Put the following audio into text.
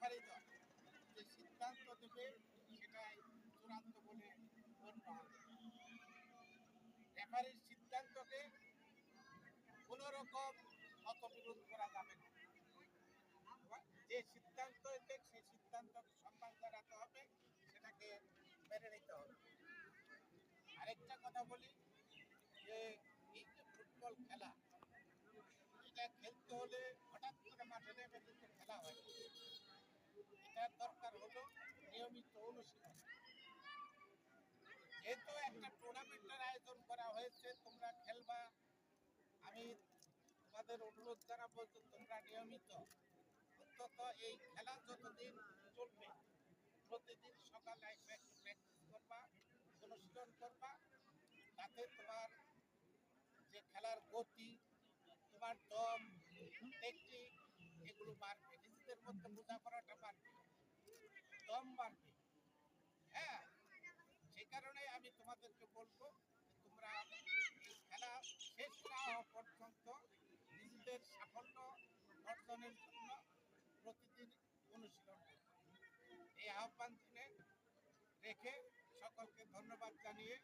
Referee দল যে সিদ্ধান্ত দেবে সেটাই চূড়ান্ত বলে গণ্য হবে। রেফারির সিদ্ধান্তকে কোনো রকম মতবিরোধ করা যাবে না। যে সিদ্ধান্ত দেখ সেই সিদ্ধান্তকে সম্মান জানাতে হবে, সেটাকে মেনে নিতে হবে। আরেকটা কথা বলি যে এই যে ফুটবল খেলা, এটা খেলতে হলে হঠাৎ করে মাঠে নেমে কিন্তু খেলা হয় না। এটার দরকার হলো নিয়মিত অনুশীলন। যেহেতু একটা টুর্নামেন্টের আয়োজন করা হয়েছে, তোমরা খেলবা, আমি তোমাদের অনুরোধ জানাবো যে তোমরা নিয়মিত অন্তত এই খেলা যতদিন চলবে প্রতিদিন সকালে একটু প্র্যাকটিস করবা, অনুশীলন করবা। তাতে তোমার যে খেলার গতি, তোমার দম, টেকনিক এগুলো বাড়বে, নিজেদের মধ্যে বোঝাপড়াটা বাড়বে, দম বাড়বে। হ্যাঁ, সে কারণে আমি তোমাদেরকে বলবো যে তোমরা এই খেলা শেষ না হওয়া পর্যন্ত নিজেদের সাফল্য অর্জনের জন্য প্রতিদিন অনুশীলন করবে। এই আহ্বান রেখে সকলকে ধন্যবাদ জানিয়ে